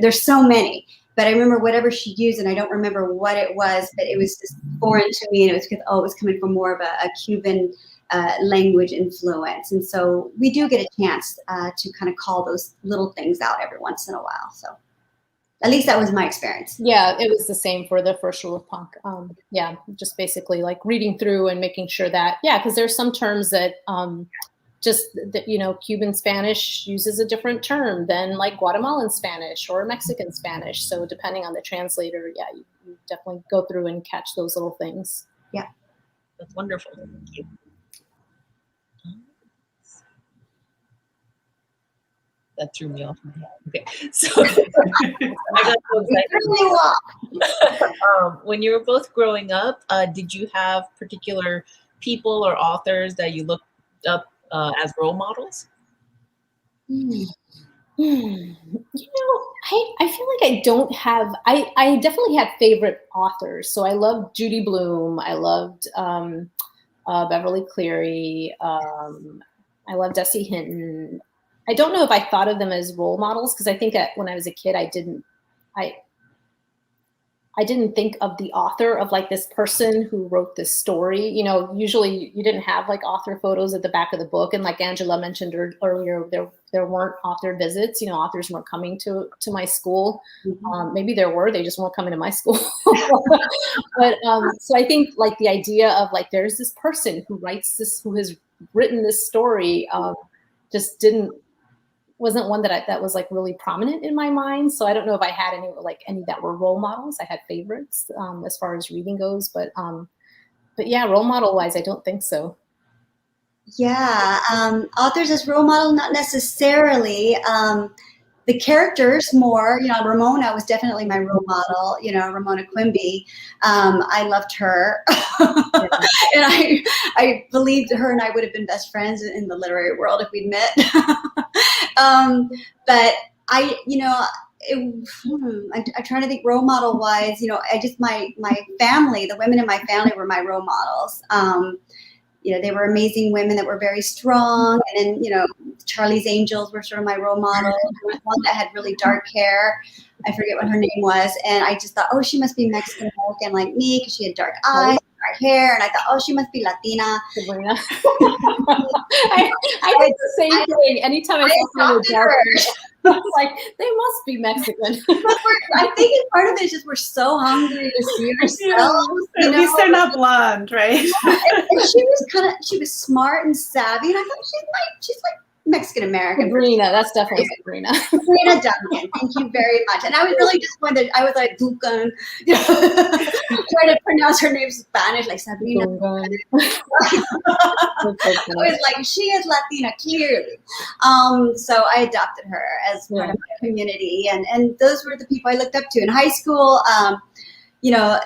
Speaker 3: There's so many. But I remember whatever she used, and I don't remember what it was, but it was just foreign to me, and it was because, it was coming from more of a Cuban language influence. And so we do get a chance to kind of call those little things out every once in a while. So at least that was my experience.
Speaker 4: Yeah, it was the same for the first rule of punk. Yeah, just basically like reading through and making sure that, because there's some terms that Cuban Spanish uses a different term than like Guatemalan Spanish or Mexican Spanish. So depending on the translator, you definitely go through and catch those little things.
Speaker 3: Yeah.
Speaker 1: That's wonderful. Thank you. That threw me off my head. Okay, so I got so excited. When you were both growing up, did you have particular people or authors that you looked up as role models?
Speaker 4: I feel like I don't have, I definitely had favorite authors. So I loved Judy Blume. I loved Beverly Cleary. I loved Desi Hinton. I don't know if I thought of them as role models, because I think when I was a kid, I didn't think of the author of like this person who wrote this story. Usually you didn't have like author photos at the back of the book. And like Angela mentioned earlier, there weren't author visits. Authors weren't coming to my school.
Speaker 3: Mm-hmm.
Speaker 4: Maybe there were, they just weren't coming to my school. But so I think like the idea of like, there's this person who has written this story, just wasn't one that was like really prominent in my mind. So I don't know if I had any that were role models. I had favorites as far as reading goes, but yeah, role model wise, I don't think so.
Speaker 3: Yeah, authors as role model, not necessarily. The characters more, Ramona was definitely my role model, Ramona Quimby. I loved her. And I believed her and I would have been best friends in the literary world if we'd met. But I try to think role model wise, my family, the women in my family were my role models. They were amazing women that were very strong. And then, Charlie's Angels were sort of my role model. There was one that had really dark hair. I forget what her name was. And I just thought, oh, she must be Mexican American like me because she had dark eyes, dark hair. And I thought, oh, she must be Latina.
Speaker 4: Sabrina. I did the same thing. Anytime I saw someone with dark hair, I was like, they must be Mexican.
Speaker 3: I think part of it is just we're so hungry to see ourselves.
Speaker 2: At least they're not blonde, right?
Speaker 3: And she was smart and savvy, and I thought she's like Mexican American.
Speaker 4: Sabrina, that's definitely Sabrina.
Speaker 3: Sabrina Duncan, thank you very much. And I was really disappointed. I was like, Duncan, trying to pronounce her name Spanish, like Sabrina. I was like, she is Latina, clearly. So I adopted her as part of my community. And those were the people I looked up to. In high school,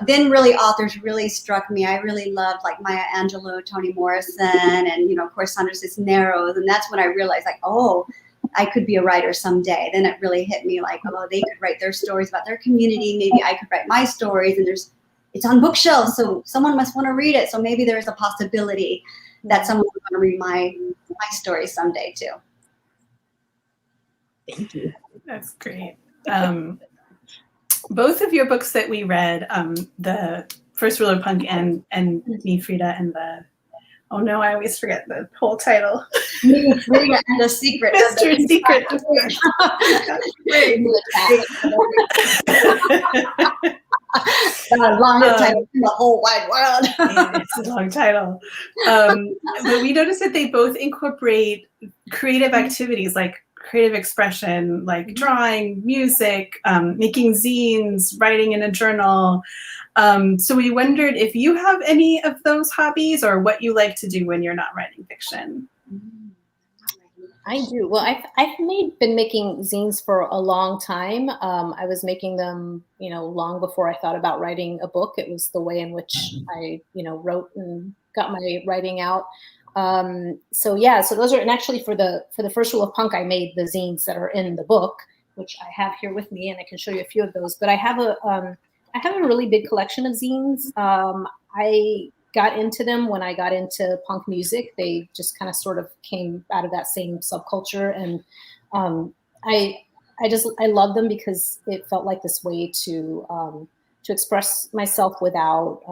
Speaker 3: then really authors really struck me. I really loved like Maya Angelou, Toni Morrison, and, of course, Sandra Cisneros. And that's when I realized like, oh, I could be a writer someday. Then it really hit me like, oh, they could write their stories about their community. Maybe I could write my stories, and it's on bookshelves. So someone must want to read it. So maybe there's a possibility that someone would want to read my story someday too.
Speaker 1: Thank you.
Speaker 2: That's great. Both of your books that we read, the First Rule of Punk and Me, Frida, and oh no, I always forget the whole title.
Speaker 3: Me, Frida, and the Secret.
Speaker 2: Mr. Secret.
Speaker 3: The longest title in the whole wide world.
Speaker 2: It's a long title. But we noticed that they both incorporate creative activities like creative expression, like drawing, music, making zines, writing in a journal. So we wondered if you have any of those hobbies or what you like to do when you're not writing fiction.
Speaker 4: I do. Well, I've been making zines for a long time. I was making them, long before I thought about writing a book. It was the way in which I, wrote and got my writing out. So those are, and actually for the First Rule of Punk, I made the zines that are in the book, which I have here with me, and I can show you a few of those. But I have a really big collection of zines. got into them when I got into punk music. They just kind of sort of came out of that same subculture, and I love them because it felt like this way to express myself without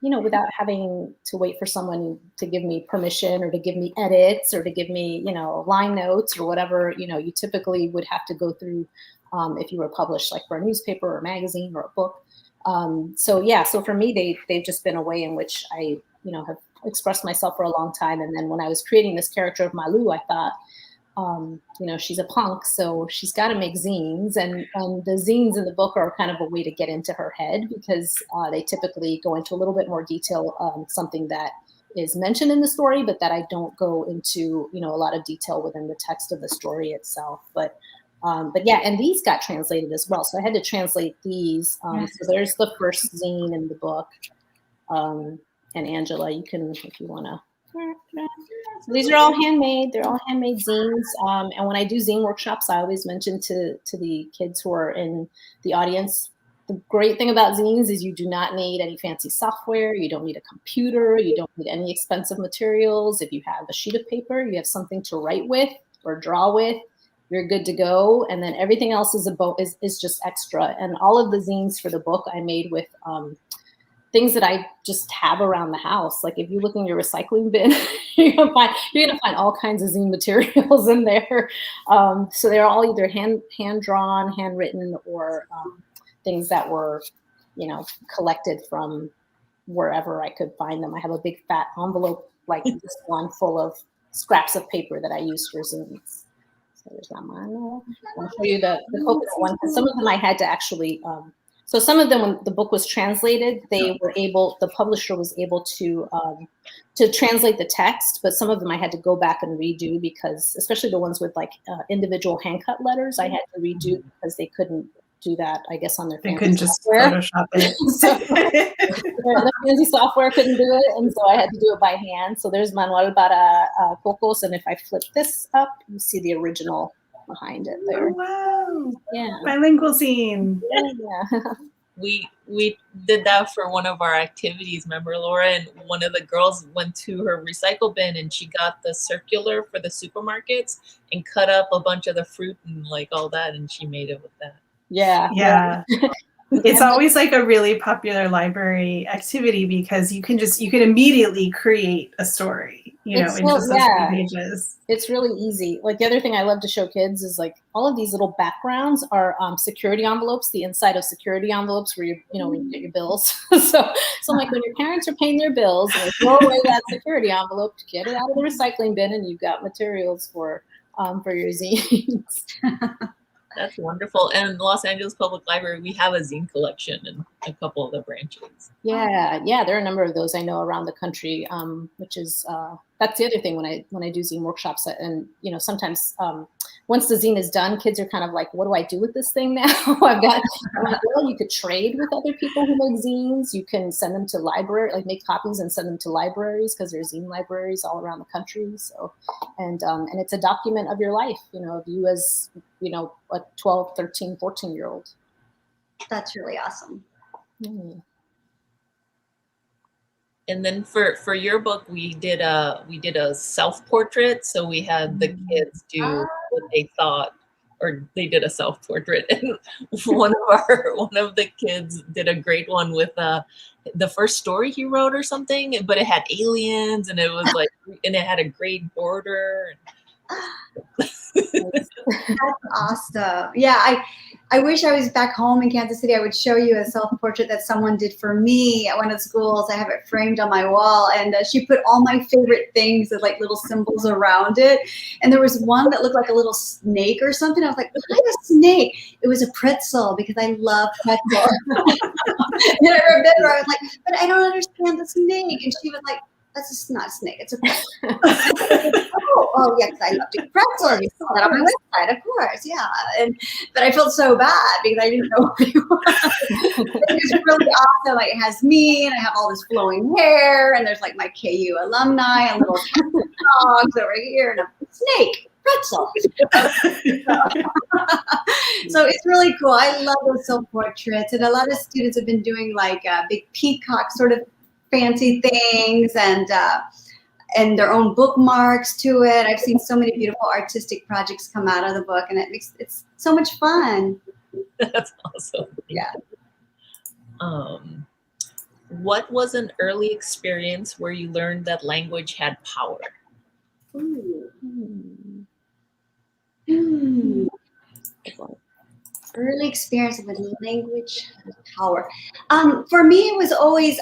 Speaker 4: without having to wait for someone to give me permission or to give me edits or to give me line notes or whatever you typically would have to go through if you were published like for a newspaper or a magazine or a book. So for me, they've just been a way in which I, have expressed myself for a long time. And then when I was creating this character of Malu, I thought, she's a punk, so she's got to make zines. And the zines in the book are kind of a way to get into her head because they typically go into a little bit more detail, something that is mentioned in the story, but that I don't go into, a lot of detail within the text of the story itself. But yeah, and these got translated as well. So I had to translate these. So there's the first zine in the book. And Angela, you can, if you want to. So these are all handmade. They're all handmade zines. And when I do zine workshops, I always mention to the kids who are in the audience, the great thing about zines is you do not need any fancy software. You don't need a computer. You don't need any expensive materials. If you have a sheet of paper, you have something to write with or draw with, you're good to go. And then everything else is just extra. And all of the zines for the book I made with things that I just have around the house. Like if you look in your recycling bin, you're gonna find all kinds of zine materials in there. So they're all either hand drawn, handwritten, or things that were, collected from wherever I could find them. I have a big fat envelope like this one full of scraps of paper that I use for zines. So there's that one. I'll show you the coconut one. Some of them I had to actually. So some of them, when the book was translated, the publisher was able to translate the text, but some of them I had to go back and redo because, especially the ones with like individual hand cut letters, I had to redo because they couldn't do that, I guess, on their fancy
Speaker 2: They couldn't just
Speaker 4: software.
Speaker 2: Photoshop it.
Speaker 4: So, the fancy software couldn't do it, and so I had to do it by hand. So there's Manuel para Cocos, and if I flip this up, you see the original behind it there.
Speaker 2: Oh, wow.
Speaker 4: Yeah.
Speaker 2: Bilingual zine.
Speaker 4: Yeah.
Speaker 1: We did that for one of our activities, remember, Laura? And one of the girls went to her recycle bin and she got the circular for the supermarkets and cut up a bunch of the fruit and like all that, and she made it with that.
Speaker 2: Yeah. It's always like a really popular library activity because you can immediately create a story, in just those few pages.
Speaker 4: It's really easy. Like the other thing I love to show kids is like all of these little backgrounds are security envelopes, the inside of security envelopes where when you get your bills. so I'm like, when your parents are paying their bills and they throw away that security envelope, get it out of the recycling bin and you've got materials for your zines.
Speaker 1: That's wonderful. And Los Angeles Public Library, we have a zine collection in a couple of the branches.
Speaker 4: Yeah, there are a number of those I know around the country, which is that's the other thing when I do zine workshops. And sometimes once the zine is done, kids are kind of like, what do I do with this thing now? You could trade with other people who make zines. You can send them to library, like make copies and send them to libraries because there's zine libraries all around the country. So, and it's a document of your life, of you as, a 12, 13, 14-year-old.
Speaker 3: That's really awesome.
Speaker 4: Mm.
Speaker 1: And then for your book, we did a self-portrait. So we had the kids do what they thought, or they did a self-portrait. And one of the kids did a great one with the first story he wrote or something, but it had aliens and it was like, and it had a great border.
Speaker 3: That's awesome. Yeah, I wish I was back home in Kansas City. I would show you a self-portrait that someone did for me at one of the schools. I have it framed on my wall, and she put all my favorite things with like little symbols around it. And there was one that looked like a little snake or something. I was like, what is a snake? It was a pretzel because I love pretzel. And I remember I was like, but I don't understand the snake. And she was like, that's not a snake, it's a pretzel. oh yeah, because I love to eat pretzels. You saw that on my website, of course, yeah. But I felt so bad because I didn't know what it was. It was really awesome. Like it has me, and I have all this flowing hair, and there's like my KU alumni, and little dogs over here, and a snake. Pretzel. So it's really cool. I love those self-portraits, and a lot of students have been doing like big peacock sort of fancy things and their own bookmarks to it. I've seen so many beautiful artistic projects come out of the book, and it's so much fun.
Speaker 1: That's awesome.
Speaker 3: Yeah.
Speaker 1: What was an early experience where you learned that language had power?
Speaker 3: Early experience with language has power. For me, it was always,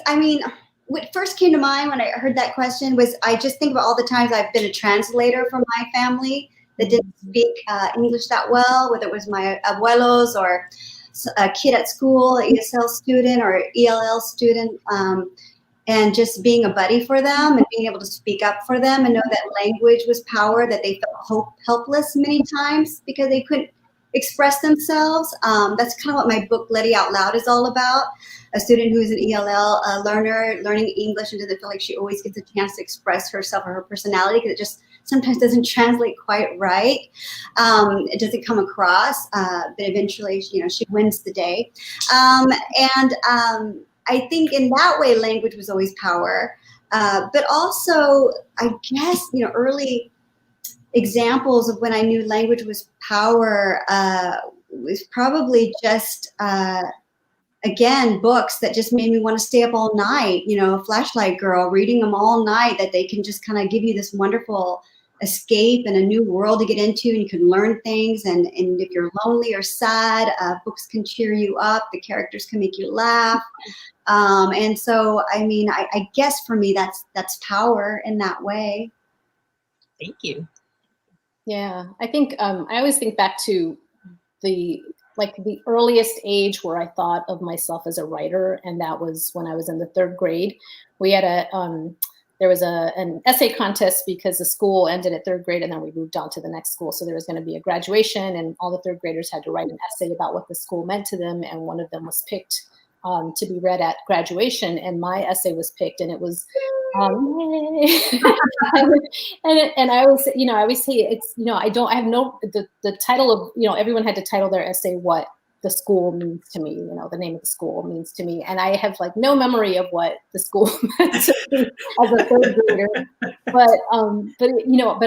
Speaker 3: what first came to mind when I heard that question was I just think about all the times I've been a translator for my family that didn't speak English that well, whether it was my abuelos or a kid at school, an ESL student or ELL student, and just being a buddy for them and being able to speak up for them and know that language was power, that they felt helpless many times because they couldn't express themselves. That's kind of what my book, Letty Out Loud, is all about. A student who's an ELL learner learning English and doesn't feel like she always gets a chance to express herself or her personality because it just sometimes doesn't translate quite right. It doesn't come across, but eventually, she wins the day. I think in that way, language was always power. But also, I guess, early examples of when I knew language was power was probably just, again, books that just made me want to stay up all night, Flashlight Girl, reading them all night, that they can just kind of give you this wonderful escape and a new world to get into, and you can learn things. And if you're lonely or sad, books can cheer you up. The characters can make you laugh. And so, I guess for me, that's power in that way.
Speaker 1: Thank you.
Speaker 4: Yeah, I think I always think back to the earliest age where I thought of myself as a writer, and that was when I was in the 3rd grade. We had there was an essay contest because the school ended at 3rd grade, and then we moved on to the next school. So there was going to be a graduation, and all the 3rd graders had to write an essay about what the school meant to them, and one of them was picked to be read at graduation, and my essay was picked, and it was and I always say it's, I have the title of, everyone had to title their essay what the school means to me, the name of the school means to me, and I have no memory of what the school meant to me as a 3rd grader, but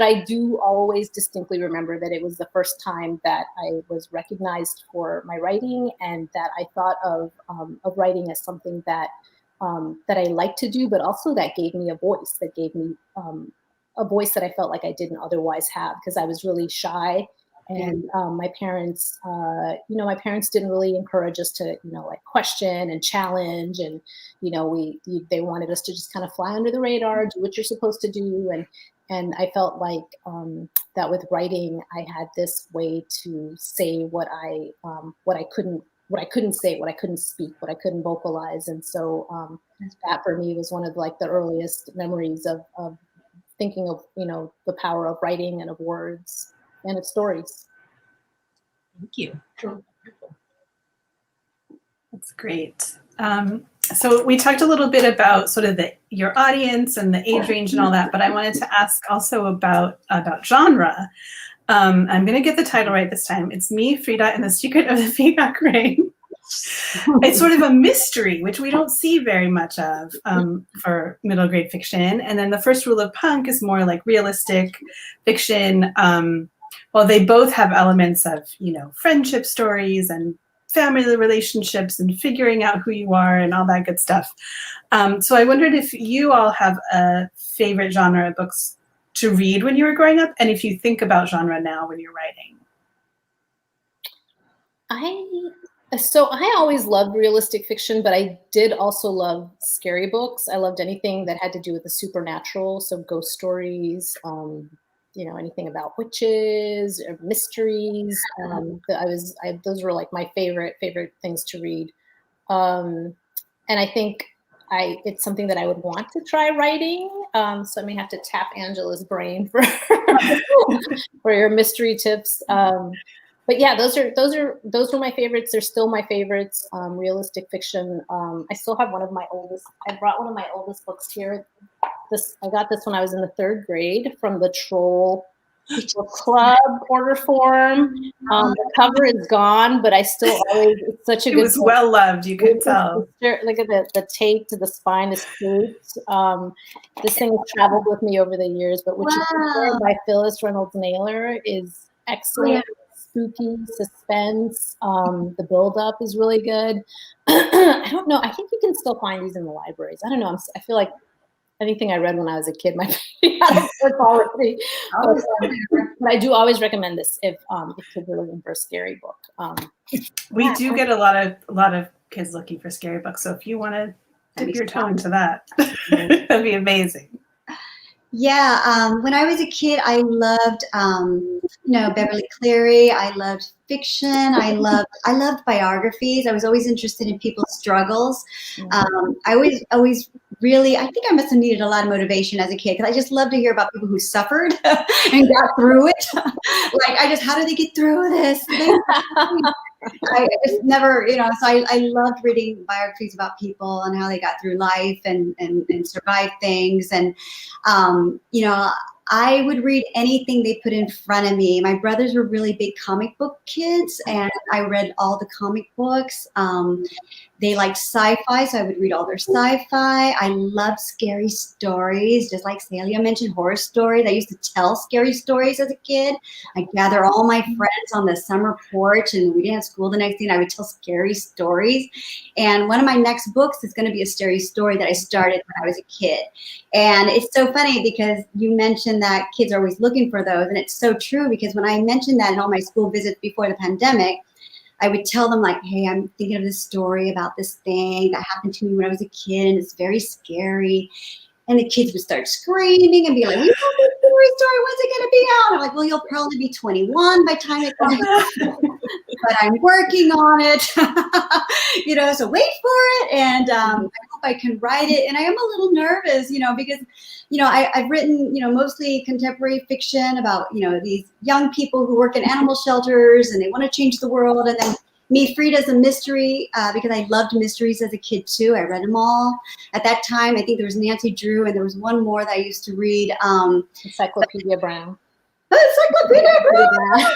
Speaker 4: I do always distinctly remember that it was the first time that I was recognized for my writing, and that I thought of writing as something that I like to do, but also that gave me a voice, a voice that I felt like I didn't otherwise have, because I was really shy. And my parents didn't really encourage us to, question and challenge. And, they wanted us to just kind of fly under the radar, do what you're supposed to do. And I felt like that with writing, I had this way to say what I couldn't say, what I couldn't speak, what I couldn't vocalize. And so that for me was one of the earliest memories of thinking of, the power of writing and of words and of stories.
Speaker 1: Thank you.
Speaker 2: That's great. So we talked a little bit about sort of your audience and the age range and all that, but I wanted to ask also about genre. I'm going to get the title right this time. It's Me, Frida, and the Secret of the Peacock Ring. It's sort of a mystery, which we don't see very much of for middle grade fiction. And then The First Rule of Punk is more like realistic fiction. Well, they both have elements of, friendship stories and family relationships and figuring out who you are and all that good stuff. So I wondered if you all have a favorite genre of books to read when you were growing up, and if you think about genre now when you're writing.
Speaker 4: So I always loved realistic fiction, but I did also love scary books. I loved anything that had to do with the supernatural, so ghost stories, anything about witches or mysteries. Those were my favorite things to read. And I think it's something that I would want to try writing. So I may have to tap Angela's brain for for your mystery tips. But yeah, those were my favorites. They're still my favorites. Realistic fiction. I still have I brought one of my oldest books here. I got this when I was in the 3rd grade from the Troll book club order form. The cover is gone, but I still always, it's such a good
Speaker 2: It was
Speaker 4: book.
Speaker 2: well loved, you could tell.
Speaker 4: Look at the tape to the spine is cute. This thing has traveled with me over the years, but Which Is There by Phyllis Reynolds Naylor is excellent. Spooky suspense. The build-up is really good. I don't know. I think you can still find these in the libraries. I don't know. I feel like anything I read when I was a kid might be out of book already. But I do always recommend this if kids are looking for a scary book.
Speaker 2: We do get a lot of kids looking for scary books. So if you want to dip your toe into that, that'd be amazing.
Speaker 3: Yeah, when I was a kid, I loved, Beverly Cleary. I loved fiction. I loved biographies. I was always interested in people's struggles. I always really, I think I must have needed a lot of motivation as a kid because I just loved to hear about people who suffered and got through it. How do they get through this? I just never, so I loved reading biographies about people and how they got through life and survived things. And, I would read anything they put in front of me. My brothers were really big comic book kids, and I read all the comic books. They liked sci-fi, so I would read all their sci-fi. I loved scary stories, just like Celia mentioned, horror stories. I used to tell scary stories as a kid. I'd gather all my friends on the summer porch, and we didn't have school the next day, and I would tell scary stories. And one of my next books is going to be a scary story that I started when I was a kid. And it's so funny because you mentioned that kids are always looking for those, and it's so true because when I mentioned that in all my school visits before the pandemic, I would tell them like, hey, I'm thinking of this story about this thing that happened to me when I was a kid, and it's very scary. And the kids would start screaming and be like, we know this story, when's it going to be out? I'm like, well, you'll probably be 21 by the time it comes out, but I'm working on it, so wait for it. And I hope I can write it. And I am a little nervous, because, I've written, mostly contemporary fiction about, these young people who work in animal shelters and they want to change the world. And then Me, Frida's a mystery because I loved mysteries as a kid too. I read them all. At that time, I think there was Nancy Drew and there was one more that I used to read.
Speaker 4: Encyclopedia Brown.
Speaker 3: Encyclopedia Brown!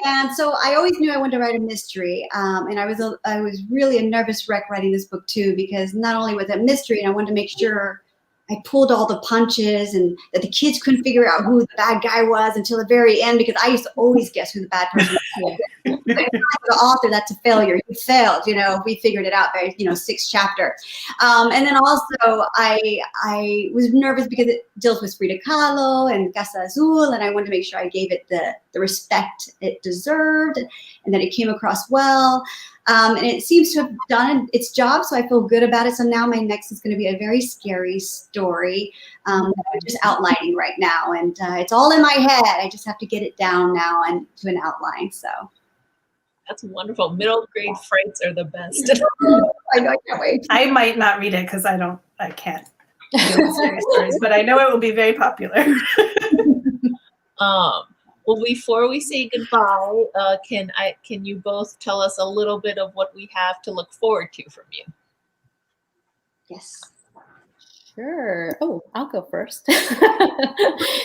Speaker 3: And so I always knew I wanted to write a mystery. And I was really a nervous wreck writing this book too, because not only was it a mystery, and I wanted to make sure I pulled all the punches and that the kids couldn't figure out who the bad guy was until the very end, because I used to always guess who the bad person was. The author, that's a failure. You failed, we figured it out by, 6th chapter. And then also I was nervous because it deals with Frida Kahlo and Casa Azul, and I wanted to make sure I gave it the respect it deserved and that it came across well. And it seems to have done its job, so I feel good about it. So now my next is going to be a very scary story that I'm just outlining right now. And it's all in my head. I just have to get it down now and to an outline. So
Speaker 1: that's wonderful. Middle grade frights are the best.
Speaker 3: I know, I can't wait.
Speaker 2: I might not read it because I can't deal with scary stories, but I know it will be very popular.
Speaker 1: Well, before we say goodbye, can you both tell us a little bit of what we have to look forward to from you?
Speaker 3: Yes.
Speaker 4: Sure. Oh, I'll go first.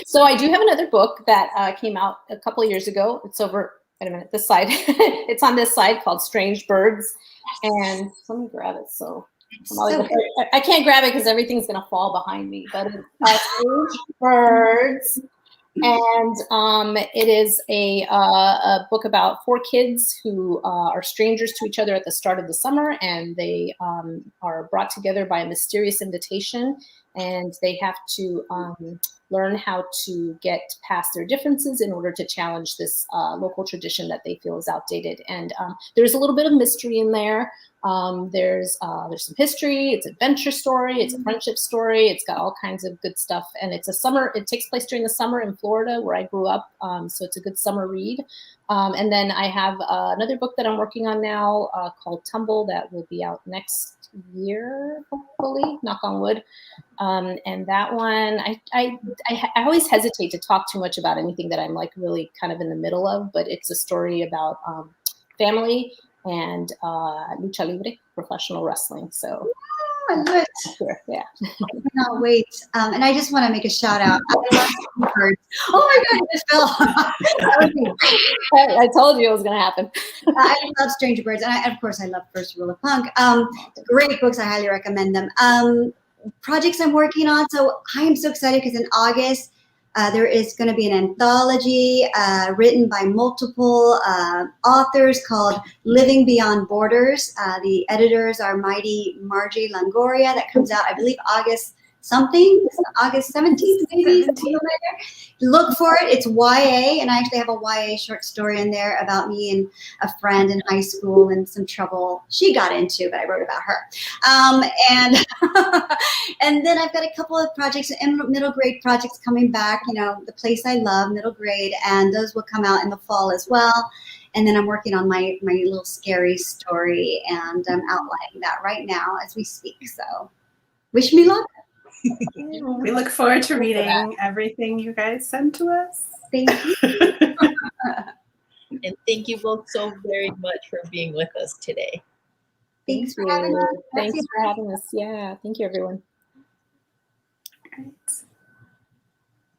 Speaker 4: So I do have another book that came out a couple of years ago. It's over, wait a minute, this side. It's on this side, called Strange Birds. And let me grab it. I can't grab it because everything's going to fall behind me. But it's Strange Birds. And it is a book about 4 kids who are strangers to each other at the start of the summer, and they are brought together by a mysterious invitation, and they have to learn how to get past their differences in order to challenge this local tradition that they feel is outdated. And there's a little bit of mystery in there. There's some history, it's an adventure story, it's a friendship story, it's got all kinds of good stuff. And it takes place during the summer in Florida where I grew up. So it's a good summer read. And then I have another book that I'm working on now called Tumble that will be out next year, hopefully, knock on wood. And that one, I always hesitate to talk too much about anything that I'm like really kind of in the middle of, but it's a story about family and lucha libre, professional wrestling. So
Speaker 3: I love it.
Speaker 4: Sure, yeah.
Speaker 3: I cannot wait. And I just want to make a shout out. I love birds. Oh my God, it just fell.
Speaker 4: I told you it was going to happen.
Speaker 3: I love Strange Birds. And of course, I love First Rule of Punk. Great books. I highly recommend them. Projects I'm working on. So I am so excited because in August, there is going to be an anthology written by multiple authors called Living Beyond Borders. The editors are Mighty Margie Longoria. That comes out, I believe, August 17th, maybe.
Speaker 2: 17th.
Speaker 3: Look for it. It's YA, and I actually have a YA short story in there about me and a friend in high school and some trouble she got into, but I wrote about her. And and then I've got a couple of projects, middle grade projects coming back, you know, The Place I Love, middle grade, and those will come out in the fall as well. And then I'm working on my little scary story, and I'm outlining that right now as we speak. So wish me luck.
Speaker 2: We look forward to reading everything you guys send to us.
Speaker 3: Thank you.
Speaker 1: And thank you both so very much for being with us today.
Speaker 3: Thanks for having us.
Speaker 4: Thanks for having us. Yeah, thank you, everyone.
Speaker 2: All right.